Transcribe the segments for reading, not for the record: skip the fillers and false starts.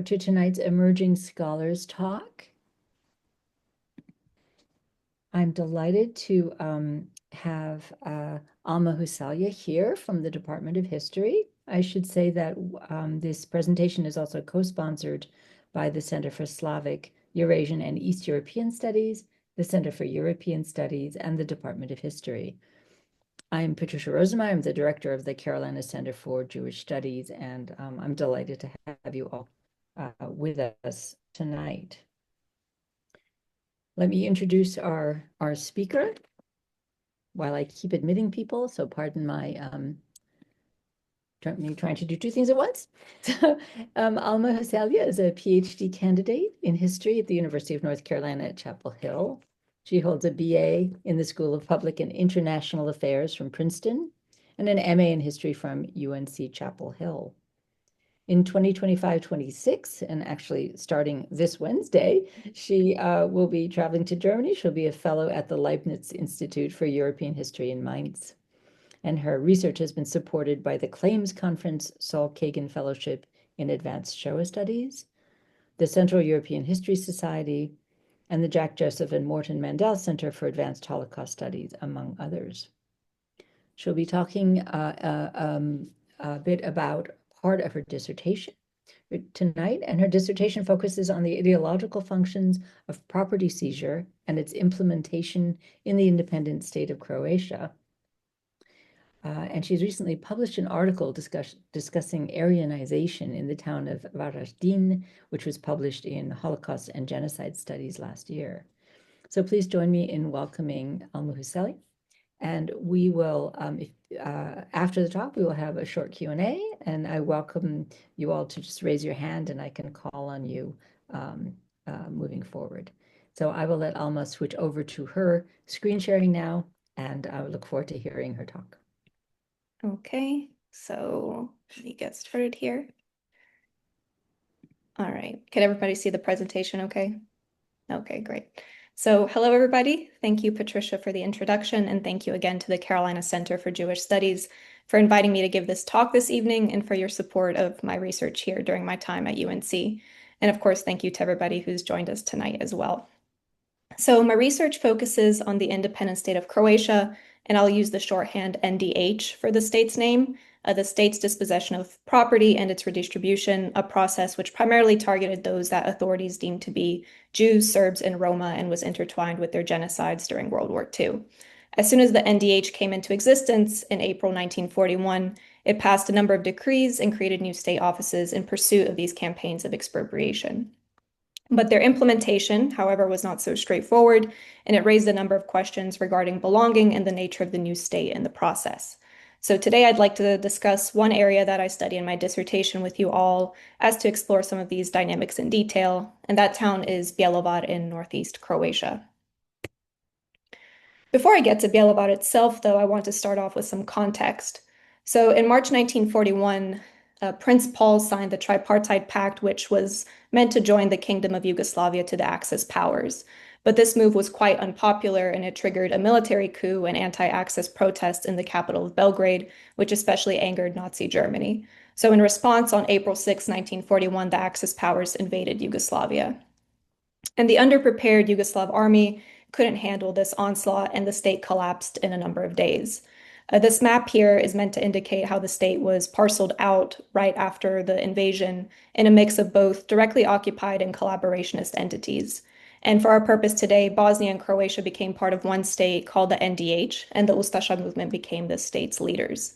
to tonight's Emerging Scholars Talk. I'm delighted to have Alma Husalia here from the Department of History. I should say that this presentation is also co-sponsored by the Center for Slavic, Eurasian, and East European Studies, the Center for European Studies, and the Department of History. I'm Patricia Rosemeyer. I'm the director of the Carolina Center for Jewish Studies, and I'm delighted to have you all with us tonight. Let me introduce our speaker while I keep admitting people, so pardon my trying to do two things at once. So Alma Husalia is a PhD candidate in history at the University of North Carolina at Chapel Hill. She holds a BA in the School of Public and International Affairs from Princeton and an MA in history from UNC Chapel Hill. In 2025-26, and actually starting this Wednesday, she will be traveling to Germany. She'll be a fellow at the Leibniz Institute for European History in Mainz. And her research has been supported by the Claims Conference Saul Kagan Fellowship in Advanced Shoah Studies, the Central European History Society, and the Jack Joseph and Morton Mandel Center for Advanced Holocaust Studies, among others. She'll be talking a bit about part of her dissertation tonight, and her dissertation focuses on the ideological functions of property seizure and its implementation in the independent state of Croatia. And she's recently published an article discussing Aryanization in the town of Varaždin, which was published in Holocaust and Genocide Studies last year. So please join me in welcoming Alma Husalia. And we will, after the talk, we will have a short Q&A, and I welcome you all to just raise your hand and I can call on you moving forward. So I will let Alma switch over to her screen sharing now, and I look forward to hearing her talk. Okay, so let me get started here. All right, can everybody see the presentation okay? Okay, great. So hello, everybody. Thank you, Patricia, for the introduction, and thank you again to the Carolina Center for Jewish Studies for inviting me to give this talk this evening and for your support of my research here during my time at UNC. And of course, thank you to everybody who's joined us tonight as well. So my research focuses on the independent state of Croatia, and I'll use the shorthand NDH for the state's name, the state's dispossession of property and its redistribution, a process which primarily targeted those that authorities deemed to be Jews, Serbs, and Roma, and was intertwined with their genocides during World War II. As soon as the NDH came into existence in April 1941, it passed a number of decrees and created new state offices in pursuit of these campaigns of expropriation. But their implementation, however, was not so straightforward, and it raised a number of questions regarding belonging and the nature of the new state in the process. So today I'd like to discuss one area that I study in my dissertation with you all as to explore some of these dynamics in detail, and that town is Bjelovar in northeast Croatia. Before I get to Bjelovar itself, though, I want to start off with some context. So in March 1941, Prince Paul signed the Tripartite Pact, which was meant to join the Kingdom of Yugoslavia to the Axis powers. But this move was quite unpopular, and it triggered a military coup and anti-Axis protests in the capital of Belgrade, which especially angered Nazi Germany. So in response, on April 6, 1941, the Axis powers invaded Yugoslavia. And the underprepared Yugoslav army couldn't handle this onslaught, and the state collapsed in a number of days. This map here is meant to indicate how the state was parceled out right after the invasion in a mix of both directly occupied and collaborationist entities. And for our purpose today, Bosnia and Croatia became part of one state called the NDH, and the Ustasha movement became the state's leaders.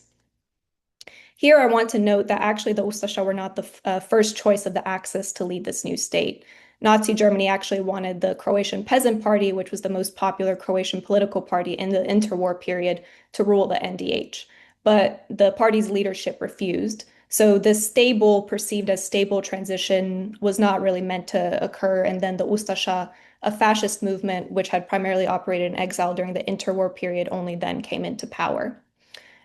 Here, I want to note that actually the Ustasha were not the first choice of the Axis to lead this new state. Nazi Germany actually wanted the Croatian Peasant Party, which was the most popular Croatian political party in the interwar period, to rule the NDH. But the party's leadership refused. So this perceived as stable transition was not really meant to occur. And then the Ustasha, a fascist movement which had primarily operated in exile during the interwar period, only then came into power.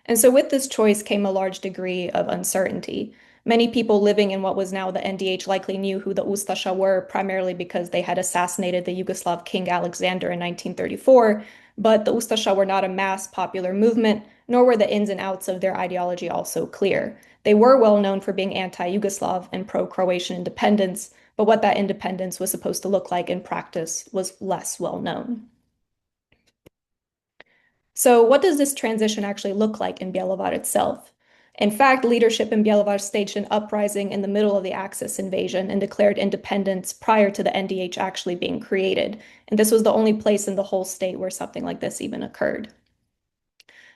And so with this choice came a large degree of uncertainty. Many people living in what was now the NDH likely knew who the Ustasha were, primarily because they had assassinated the Yugoslav King Alexander in 1934, but the Ustasha were not a mass popular movement, nor were the ins and outs of their ideology also clear. They were well known for being anti-Yugoslav and pro-Croatian independence, but what that independence was supposed to look like in practice was less well known. So what does this transition actually look like in Bjelovar itself? In fact, leadership in Bjelovar staged an uprising in the middle of the Axis invasion and declared independence prior to the NDH actually being created. And this was the only place in the whole state where something like this even occurred.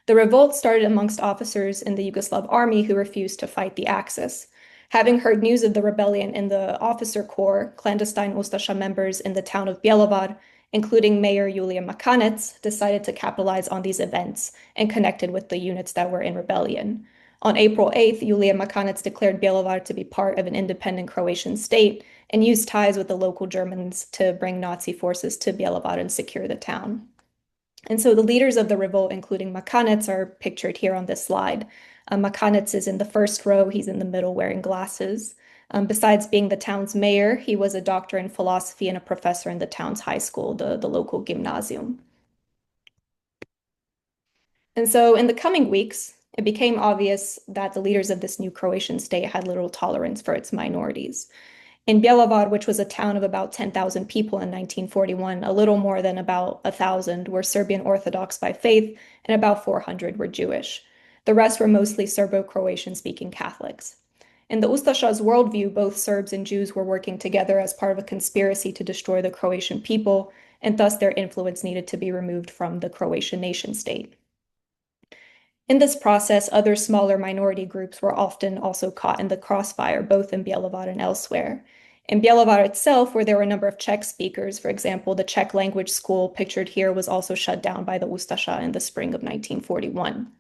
The revolt started amongst officers in the Yugoslav army who refused to fight the Axis. Having heard news of the rebellion in the officer corps, clandestine Ustasha members in the town of Bjelovar, including Mayor Julia Makanec, decided to capitalize on these events and connected with the units that were in rebellion. On April 8th, Julia Makanec declared Bjelovar to be part of an independent Croatian state and used ties with the local Germans to bring Nazi forces to Bjelovar and secure the town. And so the leaders of the revolt, including Makanec, are pictured here on this slide. Makanec is in the first row. He's in the middle wearing glasses. Besides being the town's mayor, he was a doctor in philosophy and a professor in the town's high school, the local gymnasium. And so in the coming weeks, it became obvious that the leaders of this new Croatian state had little tolerance for its minorities. In Bjelovar, which was a town of about 10,000 people in 1941, a little more than about 1,000 were Serbian Orthodox by faith, and about 400 were Jewish. The rest were mostly Serbo-Croatian speaking Catholics. In the Ustasha's worldview, both Serbs and Jews were working together as part of a conspiracy to destroy the Croatian people, and thus their influence needed to be removed from the Croatian nation state. In this process, other smaller minority groups were often also caught in the crossfire, both in Bjelovar and elsewhere. In Bjelovar itself, where there were a number of Czech speakers, for example, the Czech language school pictured here was also shut down by the Ustasha in the spring of 1941.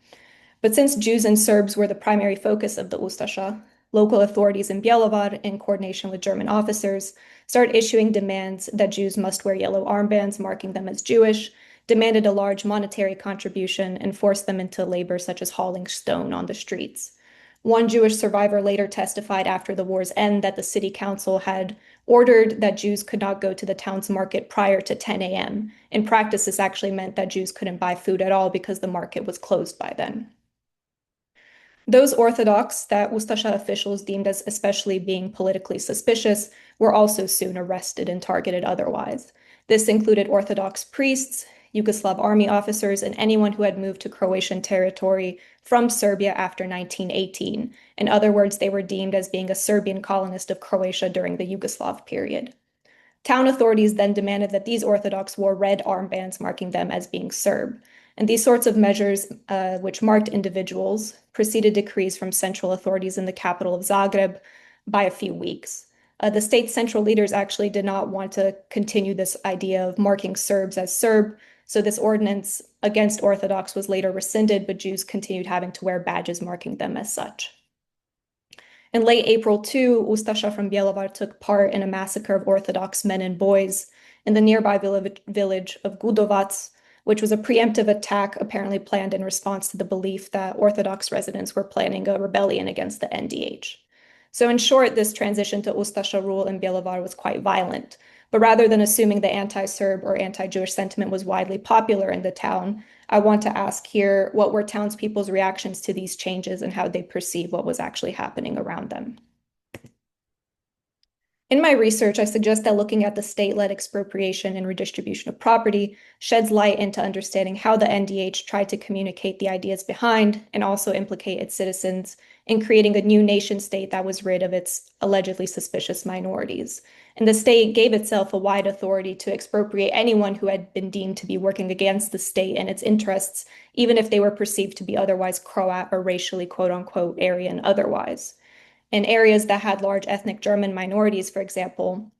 But since Jews and Serbs were the primary focus of the Ustasha, local authorities in Bjelovar, in coordination with German officers, started issuing demands that Jews must wear yellow armbands marking them as Jewish, demanded a large monetary contribution, and forced them into labor such as hauling stone on the streets. One Jewish survivor later testified after the war's end that the city council had ordered that Jews could not go to the town's market prior to 10 a.m. In practice, this actually meant that Jews couldn't buy food at all because the market was closed by then. Those Orthodox that Ustasha officials deemed as especially being politically suspicious were also soon arrested and targeted otherwise. This included Orthodox priests, Yugoslav army officers, and anyone who had moved to Croatian territory from Serbia after 1918. In other words, they were deemed as being a Serbian colonist of Croatia during the Yugoslav period. Town authorities then demanded that these Orthodox wore red armbands marking them as being Serb. And these sorts of measures, which marked individuals, preceded decrees from central authorities in the capital of Zagreb by a few weeks. The state's central leaders actually did not want to continue this idea of marking Serbs as Serb, so this ordinance against Orthodox was later rescinded, but Jews continued having to wear badges marking them as such. In late April, too, Ustasha from Bjelovar took part in a massacre of Orthodox men and boys in the nearby village of Gudovac, which was a preemptive attack apparently planned in response to the belief that Orthodox residents were planning a rebellion against the NDH. So in short, this transition to Ustasha rule in Bjelovar was quite violent. But rather than assuming the anti-Serb or anti-Jewish sentiment was widely popular in the town, I want to ask here, what were townspeople's reactions to these changes and how they perceive what was actually happening around them? In my research, I suggest that looking at the state-led expropriation and redistribution of property sheds light into understanding how the NDH tried to communicate the ideas behind and also implicate its citizens in creating a new nation-state that was rid of its allegedly suspicious minorities. And the state gave itself a wide authority to expropriate anyone who had been deemed to be working against the state and its interests, even if they were perceived to be otherwise Croat or racially quote-unquote Aryan otherwise. In areas that had large ethnic German minorities, for example,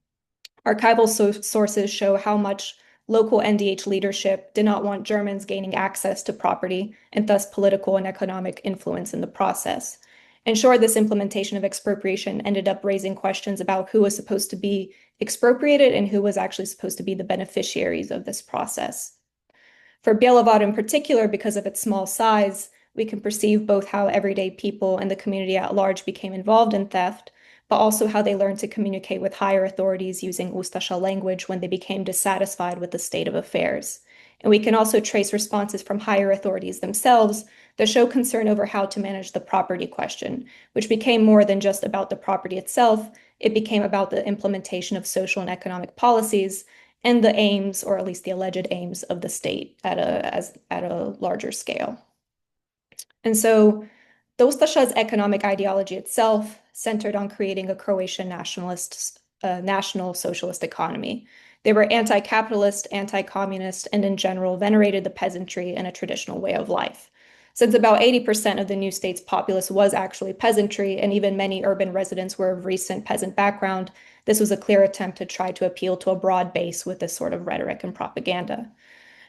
archival sources show how much local NDH leadership did not want Germans gaining access to property and thus political and economic influence in the process. In short, this implementation of expropriation ended up raising questions about who was supposed to be expropriated and who was actually supposed to be the beneficiaries of this process. For Bjelovar in particular, because of its small size, we can perceive both how everyday people and the community at large became involved in theft, but also how they learned to communicate with higher authorities using Ustasha language when they became dissatisfied with the state of affairs. And we can also trace responses from higher authorities themselves that show concern over how to manage the property question, which became more than just about the property itself. It became about the implementation of social and economic policies and the aims, or at least the alleged aims, of the state at a larger scale. And so the Ustasha's economic ideology itself centered on creating a Croatian national socialist economy. They were anti-capitalist, anti-communist, and in general venerated the peasantry and a traditional way of life. Since about 80% of the new state's populace was actually peasantry, and even many urban residents were of recent peasant background, this was a clear attempt to try to appeal to a broad base with this sort of rhetoric and propaganda.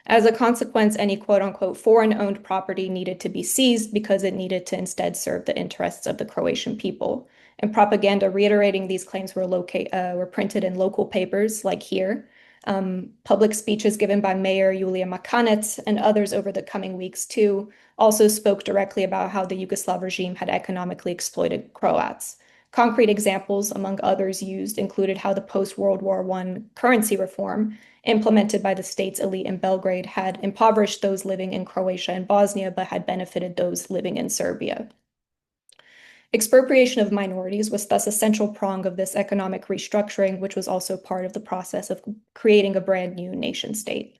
As a consequence, any quote-unquote foreign-owned property needed to be seized because it needed to instead serve the interests of the Croatian people. And propaganda reiterating these claims were printed in local papers, like here. Public speeches given by Mayor Julia Makanec and others over the coming weeks, too, also spoke directly about how the Yugoslav regime had economically exploited Croats. Concrete examples, among others used, included how the post-World War I currency reform implemented by the state's elite in Belgrade had impoverished those living in Croatia and Bosnia, but had benefited those living in Serbia. Expropriation of minorities was thus a central prong of this economic restructuring, which was also part of the process of creating a brand new nation state.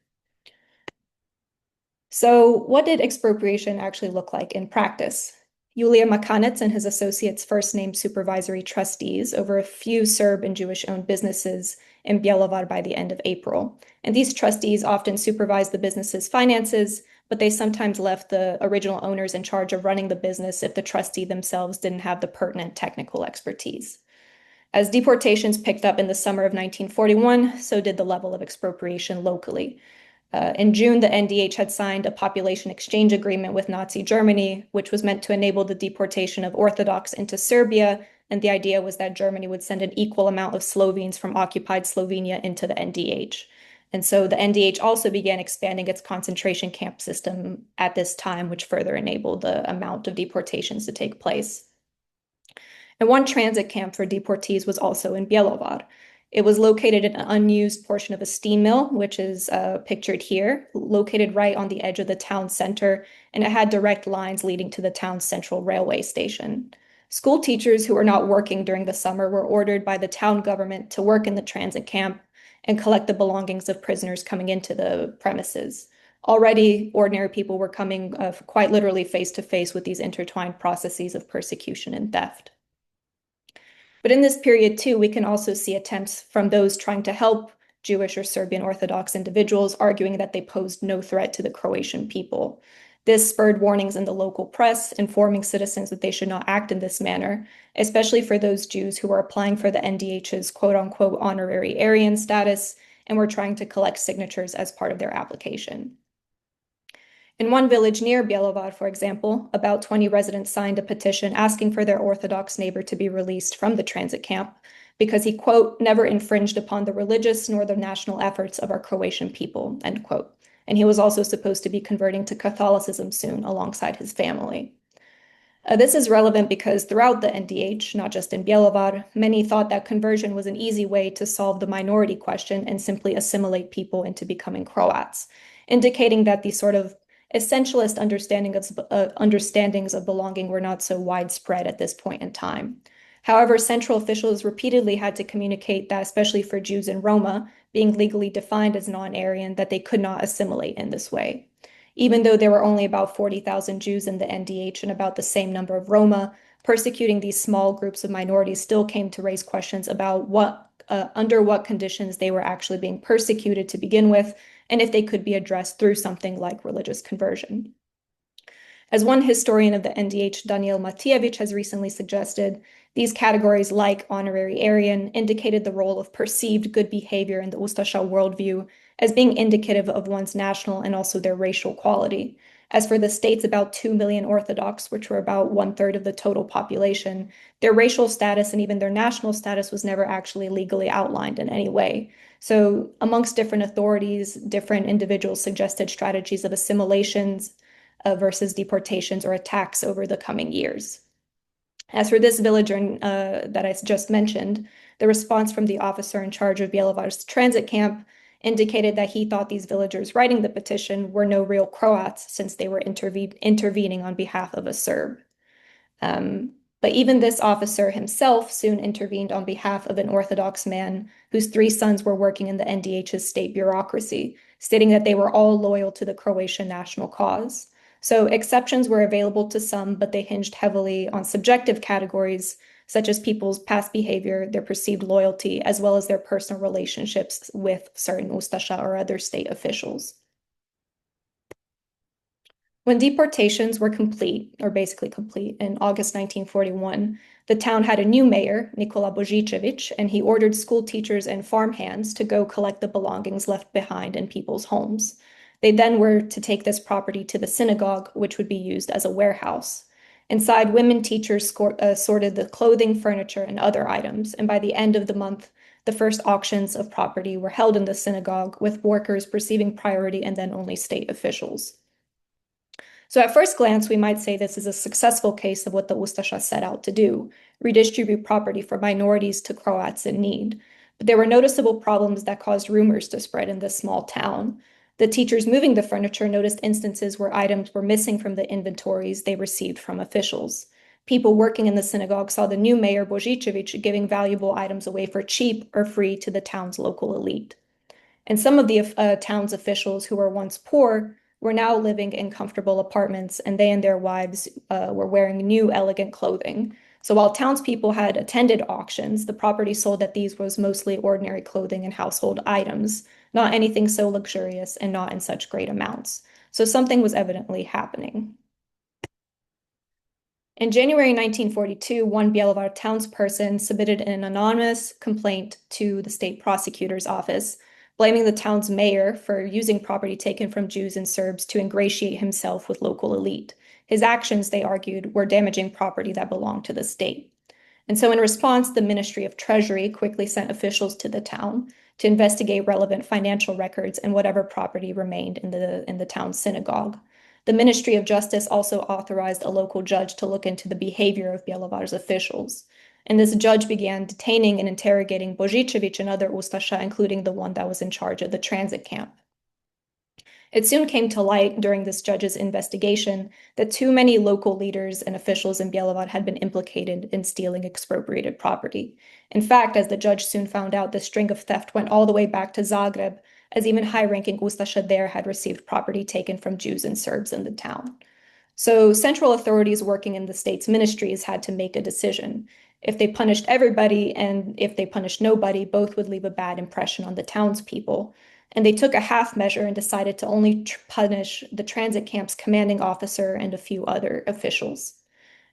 So what did expropriation actually look like in practice? Julia Makanec and his associates first named supervisory trustees over a few Serb and Jewish-owned businesses in Bjelovar by the end of April. And these trustees often supervised the business's finances, but they sometimes left the original owners in charge of running the business if the trustee themselves didn't have the pertinent technical expertise. As deportations picked up in the summer of 1941, so did the level of expropriation locally. In June, the NDH had signed a population exchange agreement with Nazi Germany, which was meant to enable the deportation of Orthodox into Serbia, and the idea was that Germany would send an equal amount of Slovenes from occupied Slovenia into the NDH. And so the NDH also began expanding its concentration camp system at this time, which further enabled the amount of deportations to take place. And one transit camp for deportees was also in Bjelovar. It was located in an unused portion of a steam mill, which is pictured here, located right on the edge of the town center, and it had direct lines leading to the town's central railway station. School teachers who were not working during the summer were ordered by the town government to work in the transit camp and collect the belongings of prisoners coming into the premises. Already, ordinary people were coming quite literally face to face with these intertwined processes of persecution and theft. But in this period, too, we can also see attempts from those trying to help Jewish or Serbian Orthodox individuals, arguing that they posed no threat to the Croatian people. This spurred warnings in the local press, informing citizens that they should not act in this manner, especially for those Jews who were applying for the NDH's quote-unquote honorary Aryan status and were trying to collect signatures as part of their application. In one village near Bjelovar, for example, about 20 residents signed a petition asking for their Orthodox neighbor to be released from the transit camp because he, quote, never infringed upon the religious nor the national efforts of our Croatian people, end quote. And he was also supposed to be converting to Catholicism soon alongside his family. This is relevant because throughout the NDH, not just in Bjelovar, many thought that conversion was an easy way to solve the minority question and simply assimilate people into becoming Croats, indicating that these sort of essentialist understandings of belonging were not so widespread at this point in time. However, central officials repeatedly had to communicate that, especially for Jews and Roma, being legally defined as non-Aryan, that they could not assimilate in this way. Even though there were only about 40,000 Jews in the NDH and about the same number of Roma, persecuting these small groups of minorities still came to raise questions about under what conditions they were actually being persecuted to begin with, and if they could be addressed through something like religious conversion. As one historian of the NDH, Daniel Matijevic, has recently suggested, these categories, like honorary Aryan, indicated the role of perceived good behavior in the Ustasha worldview as being indicative of one's national and also their racial quality. As for the state's about 2 million Orthodox, which were about 1/3 of the total population, their racial status and even their national status was never actually legally outlined in any way. So amongst different authorities, different individuals suggested strategies of assimilations versus deportations or attacks over the coming years. As for this villager that I just mentioned, the response from the officer in charge of Bjelovar's transit camp indicated that he thought these villagers writing the petition were no real Croats since they were intervening on behalf of a Serb. But even this officer himself soon intervened on behalf of an Orthodox man whose three sons were working in the NDH's state bureaucracy, stating that they were all loyal to the Croatian national cause. So exceptions were available to some, but they hinged heavily on subjective categories such as people's past behavior, their perceived loyalty, as well as their personal relationships with certain Ustasha or other state officials. When deportations were complete, or basically complete, in August 1941, the town had a new mayor, Nikola Božičević, and he ordered school teachers and farmhands to go collect the belongings left behind in people's homes. They then were to take this property to the synagogue, which would be used as a warehouse. Inside, women teachers sorted the clothing, furniture, and other items, and by the end of the month, the first auctions of property were held in the synagogue, with workers receiving priority and then only state officials. So at first glance, we might say this is a successful case of what the Ustasha set out to do, redistribute property for minorities to Croats in need. But there were noticeable problems that caused rumors to spread in this small town. The teachers moving the furniture noticed instances where items were missing from the inventories they received from officials. People working in the synagogue saw the new mayor, Božičević, giving valuable items away for cheap or free to the town's local elite. And some of the town's officials who were once poor were now living in comfortable apartments, and they and their wives were wearing new, elegant clothing. So while townspeople had attended auctions, the property sold at these was mostly ordinary clothing and household items, not anything so luxurious and not in such great amounts. So something was evidently happening. In January 1942, one Bjelovar townsperson submitted an anonymous complaint to the state prosecutor's office, blaming the town's mayor for using property taken from Jews and Serbs to ingratiate himself with local elite. His actions, they argued, were damaging property that belonged to the state. And so in response, the Ministry of Treasury quickly sent officials to the town to investigate relevant financial records and whatever property remained in the town's synagogue. The Ministry of Justice also authorized a local judge to look into the behavior of Bjelovar's officials. And this judge began detaining and interrogating Božičević and other Ustasha, including the one that was in charge of the transit camp. It soon came to light during this judge's investigation that too many local leaders and officials in Bjelovar had been implicated in stealing expropriated property. In fact, as the judge soon found out, the string of theft went all the way back to Zagreb, as even high-ranking Ustasha there had received property taken from Jews and Serbs in the town. So central authorities working in the state's ministries had to make a decision. If they punished everybody and if they punished nobody, both would leave a bad impression on the townspeople. And they took a half measure and decided to only punish the transit camp's commanding officer and a few other officials.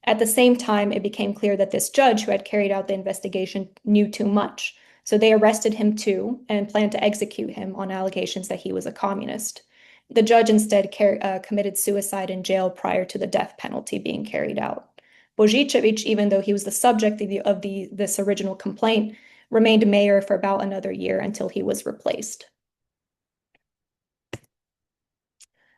At the same time, it became clear that this judge who had carried out the investigation knew too much. So they arrested him too and planned to execute him on allegations that he was a communist. The judge instead committed suicide in jail prior to the death penalty being carried out. Božičević, even though he was the subject of this original complaint, remained mayor for about another year until he was replaced.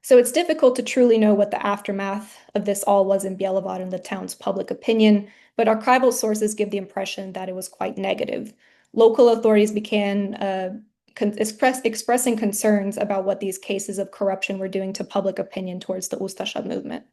So it's difficult to truly know what the aftermath of this all was in Bjelovar and the town's public opinion, but archival sources give the impression that it was quite negative. Local authorities began expressing concerns about what these cases of corruption were doing to public opinion towards the Ustasha movement.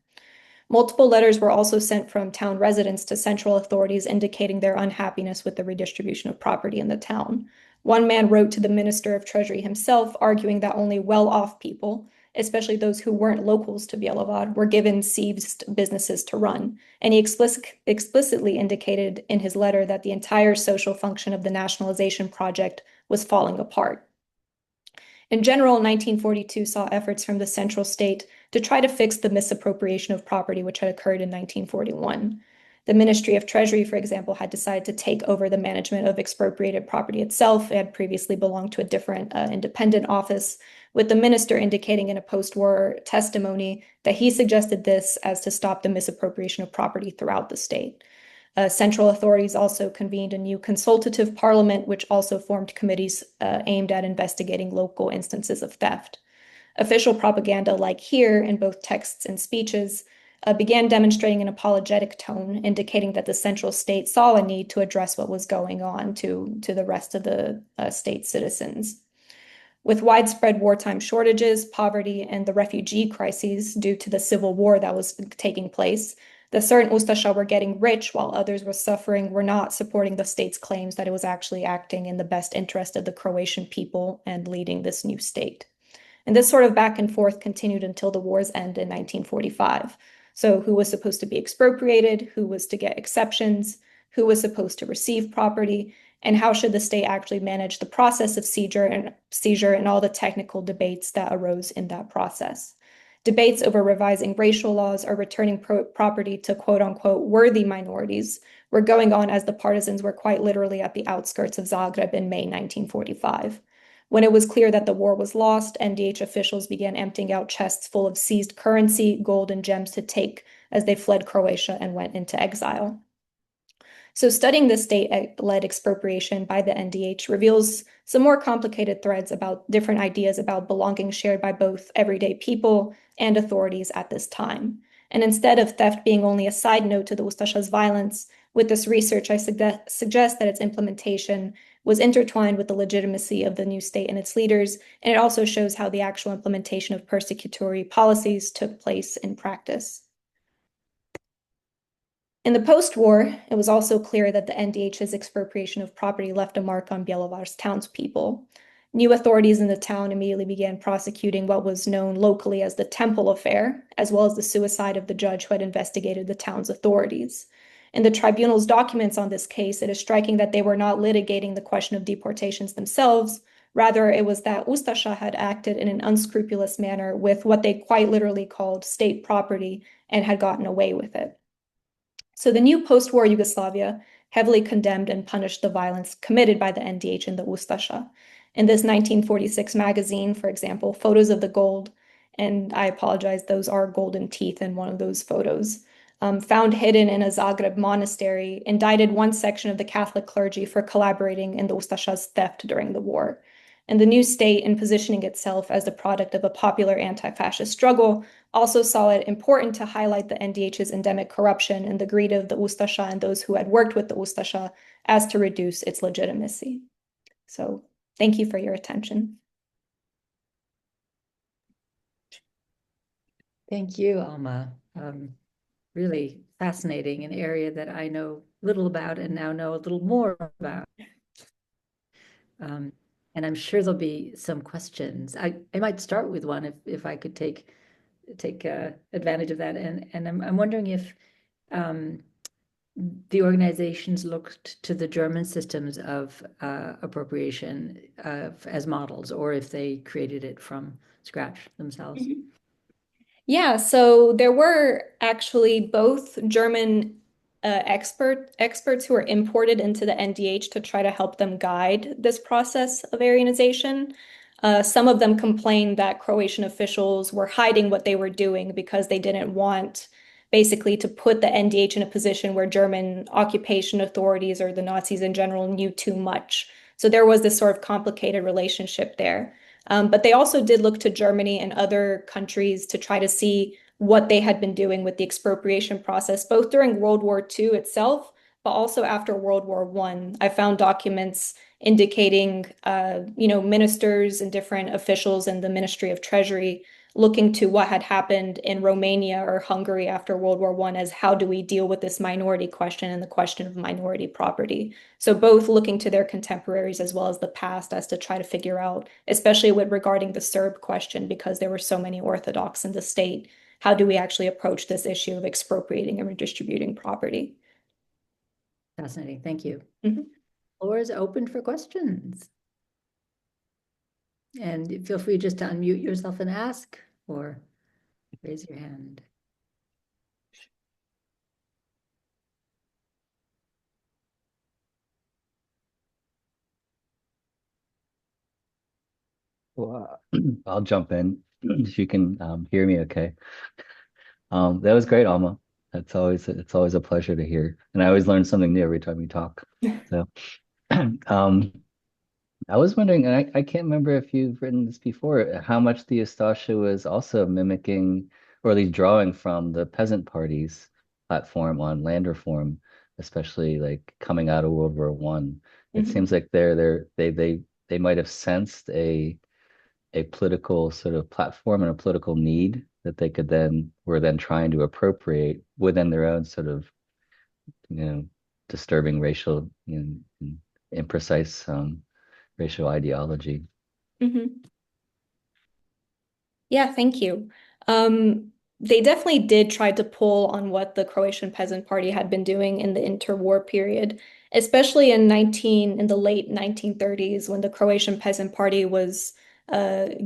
Multiple letters were also sent from town residents to central authorities indicating their unhappiness with the redistribution of property in the town. One man wrote to the Minister of Treasury himself, arguing that only well-off people, especially those who weren't locals to Bjelovar, were given seized businesses to run. And he explicitly indicated in his letter that the entire social function of the nationalization project was falling apart. In general, 1942 saw efforts from the central state to try to fix the misappropriation of property which had occurred in 1941. The Ministry of Treasury, for example, had decided to take over the management of expropriated property itself. It had previously belonged to a different independent office, with the minister indicating in a post-war testimony that he suggested this as to stop the misappropriation of property throughout the state. Central authorities also convened a new consultative parliament, which also formed committees aimed at investigating local instances of theft. Official propaganda, like here in both texts and speeches, began demonstrating an apologetic tone, indicating that the central state saw a need to address what was going on to the rest of the state citizens. With widespread wartime shortages, poverty, and the refugee crises due to the civil war that was taking place, the certain Ustasha were getting rich while others were suffering, were not supporting the state's claims that it was actually acting in the best interest of the Croatian people and leading this new state. And this sort of back and forth continued until the war's end in 1945. So, who was supposed to be expropriated, who was to get exceptions, who was supposed to receive property, and how should the state actually manage the process of seizure and all the technical debates that arose in that process. Debates over revising racial laws or returning property to quote unquote worthy minorities were going on as the partisans were quite literally at the outskirts of Zagreb in May 1945. When it was clear that the war was lost, NDH officials began emptying out chests full of seized currency, gold, and gems to take as they fled Croatia and went into exile. So, studying this state-led expropriation by the NDH reveals some more complicated threads about different ideas about belonging shared by both everyday people and authorities at this time. And instead of theft being only a side note to the Ustasha's violence, with this research, I suggest that its implementation was intertwined with the legitimacy of the new state and its leaders, and it also shows how the actual implementation of persecutory policies took place in practice. In the post-war, it was also clear that the NDH's expropriation of property left a mark on Bjelovar's townspeople. New authorities in the town immediately began prosecuting what was known locally as the Temple Affair, as well as the suicide of the judge who had investigated the town's authorities. In the tribunal's documents on this case, it is striking that they were not litigating the question of deportations themselves. Rather, it was that Ustasha had acted in an unscrupulous manner with what they quite literally called state property and had gotten away with it. So the new post-war Yugoslavia heavily condemned and punished the violence committed by the NDH and the Ustasha. In this 1946 magazine, for example, photos of the gold, and I apologize, those are golden teeth in one of those photos, found hidden in a Zagreb monastery, indicted one section of the Catholic clergy for collaborating in the Ustasha's theft during the war. And the new state, in positioning itself as the product of a popular anti-fascist struggle, also saw it important to highlight the NDH's endemic corruption and the greed of the Ustasha and those who had worked with the Ustasha as to reduce its legitimacy. So thank you for your attention. Thank you, Alma. Really fascinating, an area that I know little about and now know a little more about. And I'm sure there'll be some questions. I might start with one if I could take advantage of that. And I'm wondering if the organizations looked to the German systems of appropriation as models, or if they created it from scratch themselves. Mm-hmm. Yeah, so there were actually both German experts who were imported into the NDH to try to help them guide this process of Aryanization. Some of them complained that Croatian officials were hiding what they were doing because they didn't want basically to put the NDH in a position where German occupation authorities or the Nazis in general knew too much. So there was this sort of complicated relationship there. But they also did look to Germany and other countries to try to see what they had been doing with the expropriation process, both during World War II itself, but also after World War I. I found documents indicating, ministers and different officials in the Ministry of Treasury looking to what had happened in Romania or Hungary after World War I as how do we deal with this minority question and the question of minority property. So both looking to their contemporaries as well as the past as to try to figure out, especially with regarding the Serb question, because there were so many Orthodox in the state, how do we actually approach this issue of expropriating and redistributing property? Fascinating. Thank you. Mm-hmm. Floor is open for questions. And feel free just to unmute yourself and ask, or raise your hand. Well, I'll jump in if you can hear me okay. That was great, Alma. It's always a pleasure to hear. And I always learn something new every time you talk. So um I was wondering, and I can't remember if you've written this before, how much the Ustasha was also mimicking or at least drawing from the peasant party's platform on land reform, especially like coming out of World War I. It Mm-hmm. seems like they might have sensed a a political sort of platform and a political need that they could then were then trying to appropriate within their own sort of, you know, disturbing racial, imprecise racial ideology. Mhm. Yeah, thank you. They definitely did try to pull on what the Croatian Peasant Party had been doing in the interwar period, especially in the late 1930s when the Croatian Peasant Party was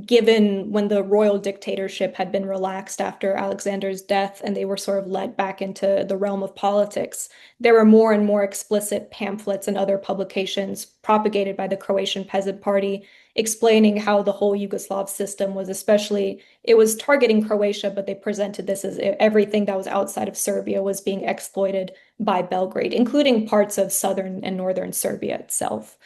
given when the royal dictatorship had been relaxed after Alexander's death and they were sort of led back into the realm of politics. There were more and more explicit pamphlets and other publications propagated by the Croatian Peasant Party explaining how the whole Yugoslav system was especially, it was targeting Croatia, but they presented this as everything that was outside of Serbia was being exploited by Belgrade, including parts of southern and northern Serbia itself.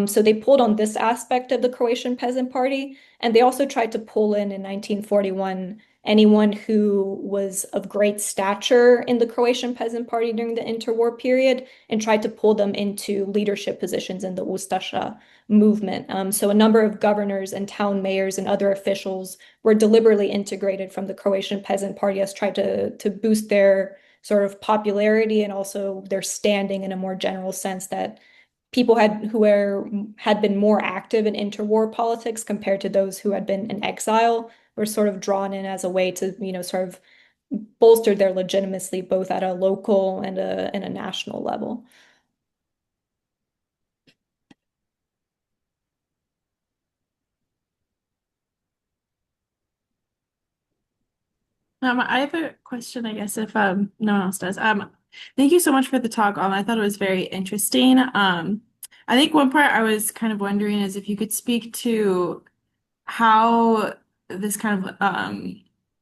So they pulled on this aspect of the Croatian Peasant Party, and they also tried to pull in 1941 anyone who was of great stature in the Croatian Peasant Party during the interwar period and tried to pull them into leadership positions in the Ustasha movement. So a number of governors and town mayors and other officials were deliberately integrated from the Croatian Peasant Party as tried to boost their sort of popularity and also their standing in a more general sense that people had been more active in interwar politics compared to those who had been in exile were sort of drawn in as a way to, sort of bolster their legitimacy both at a local and a national level. I have a question, I guess, if no one else does. Thank you so much for the talk. I thought it was very interesting. I think one part I was kind of wondering is if you could speak to how this kind of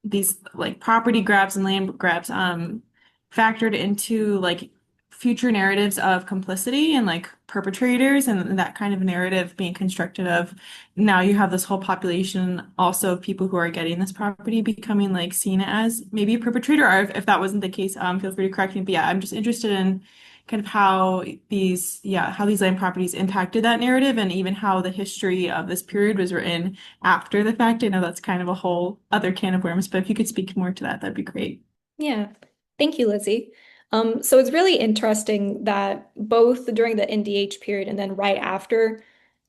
these like property grabs and land grabs factored into like future narratives of complicity and like perpetrators and that kind of narrative being constructed of now you have this whole population also of people who are getting this property becoming like seen as maybe a perpetrator or if that wasn't the case feel free to correct me, but yeah, I'm just interested in kind of how these land properties impacted that narrative and even how the history of this period was written after the fact. I know that's kind of a whole other can of worms, but if you could speak more to that, that'd be great. Yeah, thank you, Lizzie. So it's really interesting that both during the NDH period and then right after,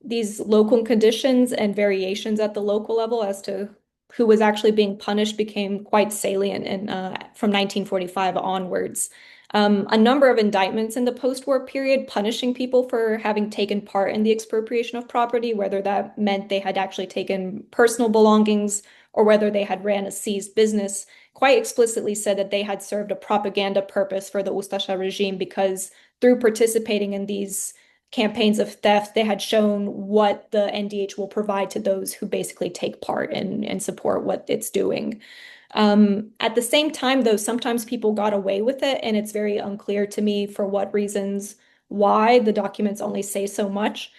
these local conditions and variations at the local level as to who was actually being punished became quite salient in, from 1945 onwards. A number of indictments in the post-war period punishing people for having taken part in the expropriation of property, whether that meant they had actually taken personal belongings or whether they had ran a seized business quite explicitly said that they had served a propaganda purpose for the Ustasha regime because through participating in these campaigns of theft, they had shown what the NDH will provide to those who basically take part and support what it's doing. At the same time, though, sometimes people got away with it, and it's very unclear to me for what reasons why the documents only say so much.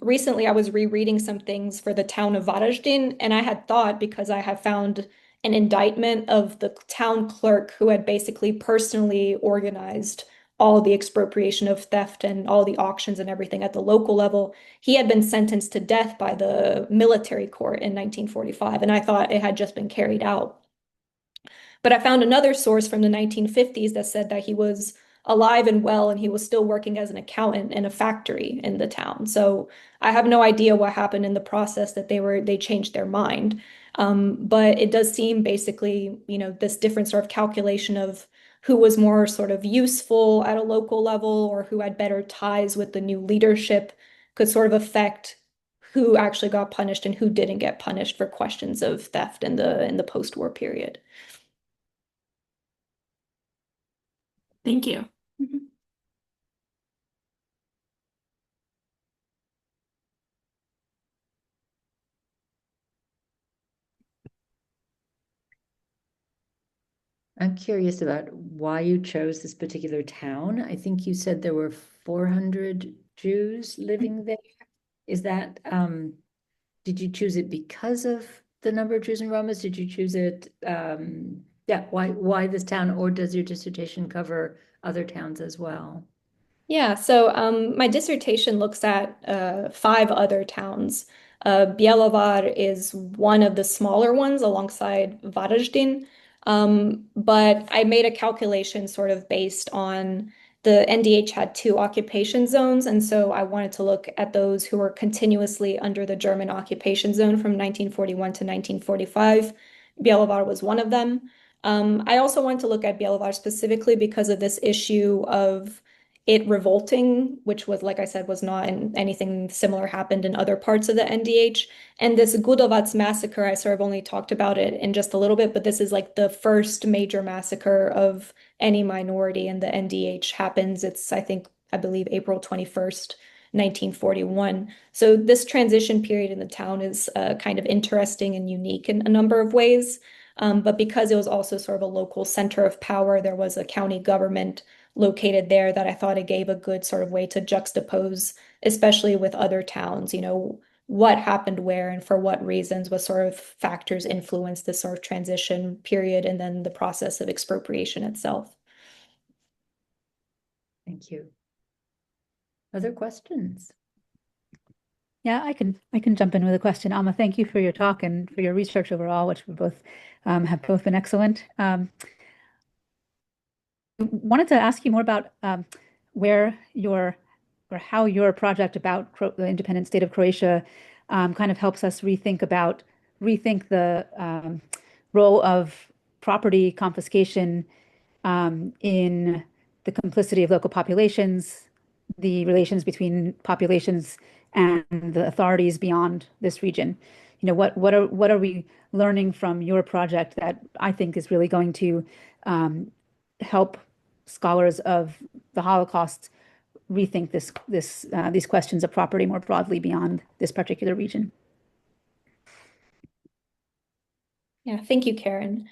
Recently, I was rereading some things for the town of Varaždin, and I had thought because I have found an indictment of the town clerk who had basically personally organized all the expropriation of theft and all the auctions and everything at the local level. He had been sentenced to death by the military court in 1945, and I thought it had just been carried out. But I found another source from the 1950s that said that he was alive and well and he was still working as an accountant in a factory in the town. So I have no idea what happened in the process that they changed their mind. But it does seem basically, this different sort of calculation of who was more sort of useful at a local level or who had better ties with the new leadership could sort of affect who actually got punished and who didn't get punished for questions of theft in the post-war period. Thank you. Mhm. I'm curious about why you chose this particular town. I think you said there were 400 Jews living there. Is that, did you choose it because of the number of Jews and Romas? Did you choose it, yeah, why this town, or does your dissertation cover other towns as well? Yeah, so my dissertation looks at 5 other towns. Bjelovar is one of the smaller ones alongside Varaždin. But I made a calculation sort of based on the NDH had two occupation zones, and so I wanted to look at those who were continuously under the German occupation zone from 1941 to 1945. Bjelovar was one of them. I also wanted to look at Bjelovar specifically because of this issue of it revolting, which was, like I said, was not in anything similar happened in other parts of the NDH. And this Gudovac massacre, I sort of only talked about it in just a little bit, but this is like the first major massacre of any minority in the NDH happens. It's, I believe, April 21st, 1941. So this transition period in the town is kind of interesting and unique in a number of ways. But because it was also sort of a local center of power, there was a county government located there that I thought it gave a good sort of way to juxtapose, especially with other towns, what happened where and for what reasons, what sort of factors influenced this sort of transition period and then the process of expropriation itself. Thank you. Other questions? Yeah, I can jump in with a question. Alma, thank you for your talk and for your research overall, which we both have both been excellent. Wanted to ask you more about where your or how your project about the independent state of Croatia kind of helps us rethink the role of property confiscation in the complicity of local populations, the relations between populations and the authorities beyond this region. What are we learning from your project that I think is really going to help scholars of the Holocaust rethink these questions of property more broadly beyond this particular region? Yeah, thank you, Karen.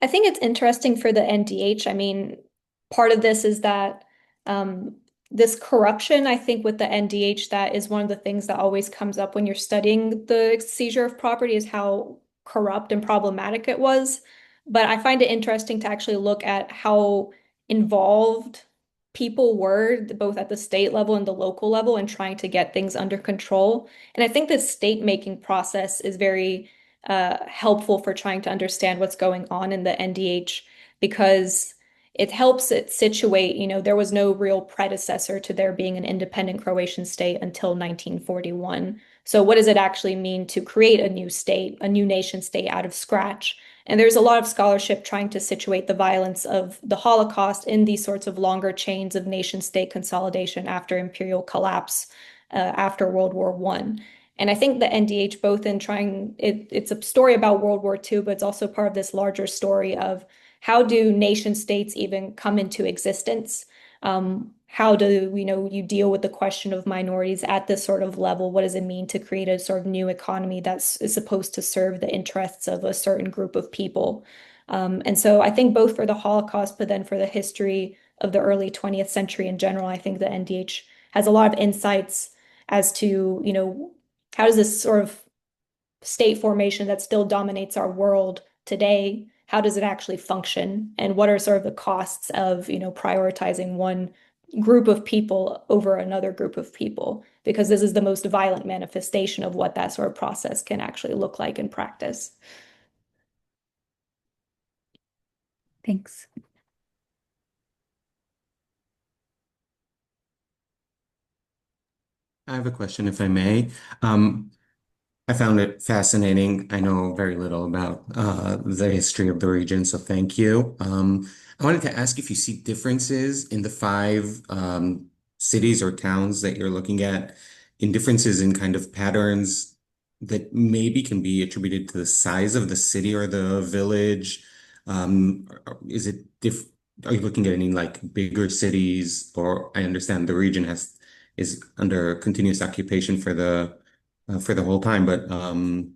I think it's interesting for the NDH. I mean, part of this is that this corruption, I think, with the NDH, that is one of the things that always comes up when you're studying the seizure of property is how corrupt and problematic it was. But I find it interesting to actually look at how involved people were, both at the state level and the local level, in trying to get things under control. And I think this state-making process is very helpful for trying to understand what's going on in the NDH because it helps it situate, there was no real predecessor to there being an independent Croatian state until 1941. So what does it actually mean to create a new state, a new nation state out of scratch? And there's a lot of scholarship trying to situate the violence of the Holocaust in these sorts of longer chains of nation state consolidation after imperial collapse after World War I. And I think the NDH, both in trying, it's a story about World War II, but it's also part of this larger story of how do nation states even come into existence? How do you deal with the question of minorities at this sort of level? What does it mean to create a sort of new economy is supposed to serve the interests of a certain group of people? And so I think both for the Holocaust, but then for the history of the early 20th century in general, I think the NDH has a lot of insights as to, how does this sort of state formation that still dominates our world today, how does it actually function? And what are sort of the costs of, prioritizing one group of people over another group of people? Because this is the most violent manifestation of what that sort of process can actually look like in practice. Thanks. I have a question, if I may. I found it fascinating. I know very little about the history of the region, so thank you. I wanted to ask if you see differences in the five cities or towns that you're looking at, in differences in kind of patterns that maybe can be attributed to the size of the city or the village. Is it are you looking at any like bigger cities? Or I understand the region is under continuous occupation for the whole time, but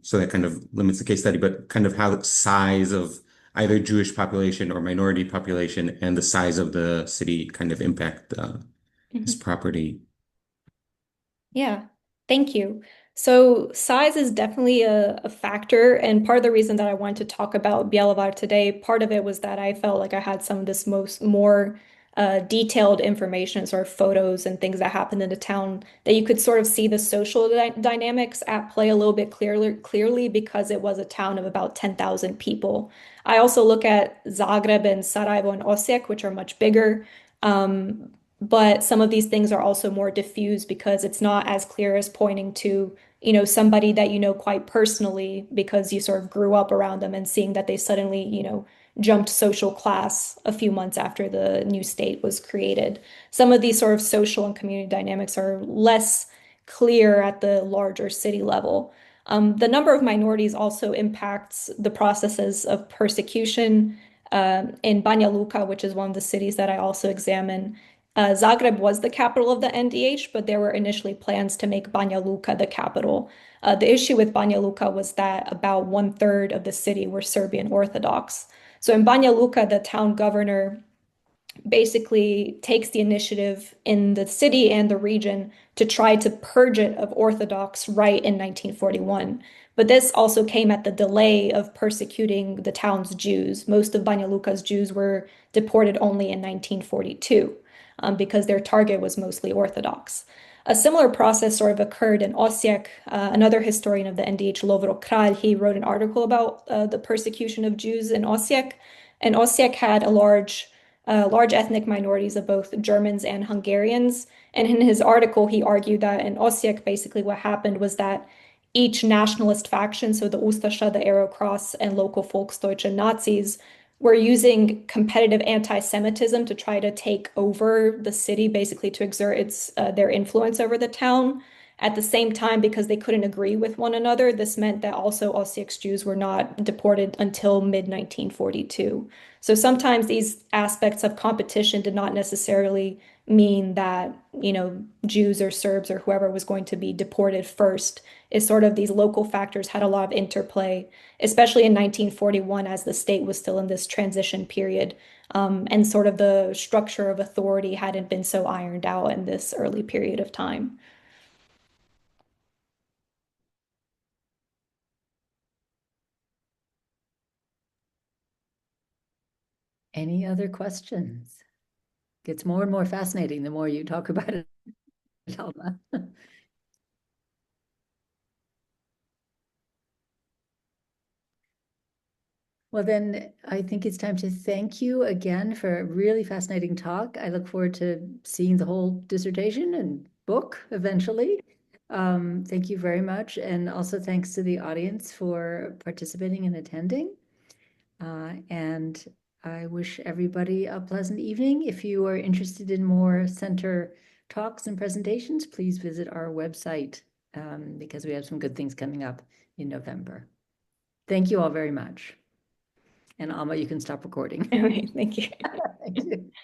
so that kind of limits the case study, but kind of how the size of either Jewish population or minority population and the size of the city kind of impact this property. Yeah, thank you. So size is definitely a factor, and part of the reason that I wanted to talk about Bjelovar today, part of it was that I felt like I had some of this more detailed information, sort of photos and things that happened in the town, that you could sort of see the social dynamics at play a little bit clearly because it was a town of about 10,000 people. I also look at Zagreb and Sarajevo and Osijek, which are much bigger. But some of these things are also more diffuse because it's not as clear as pointing to, somebody that you know quite personally because you sort of grew up around them and seeing that they suddenly, jumped social class a few months after the new state was created. Some of these sort of social and community dynamics are less clear at the larger city level. The number of minorities also impacts the processes of persecution. In Banja Luka, which is one of the cities that I also examine, Zagreb was the capital of the NDH, but there were initially plans to make Banja Luka the capital. The issue with Banja Luka was that about 1/3 of the city were Serbian Orthodox. So in Banja Luka, the town governor basically takes the initiative in the city and the region to try to purge it of Orthodox right in 1941. But this also came at the delay of persecuting the town's Jews. Most of Banja Luka's Jews were deported only in 1942 because their target was mostly Orthodox. A similar process sort of occurred in Osijek. Another historian of the NDH, Lovro Kralj, he wrote an article about the persecution of Jews in Osijek. And Osijek had large ethnic minorities of both Germans and Hungarians. And in his article, he argued that in Osijek, basically what happened was that each nationalist faction, so the Ustascha, the Arrow Cross, and local Volksdeutsche Nazis, were using competitive anti-Semitism to try to take over the city, basically to exert their influence over the town. At the same time, because they couldn't agree with one another, this meant that also Osijek's Jews were not deported until mid-1942. So sometimes these aspects of competition did not necessarily mean that, Jews or Serbs or whoever was going to be deported first. It's sort of these local factors had a lot of interplay, especially in 1941 as the state was still in this transition period. And sort of the structure of authority hadn't been so ironed out in this early period of time. Any other questions? Gets more and more fascinating the more you talk about it, Alma. Well, then I think it's time to thank you again for a really fascinating talk. I look forward to seeing the whole dissertation and book eventually. Thank you very much. And also thanks to the audience for participating and attending. And I wish everybody a pleasant evening. If you are interested in more center talks and presentations, please visit our website because we have some good things coming up in November. Thank you all very much. And Alma, you can stop recording. All right, thank you. Thank you.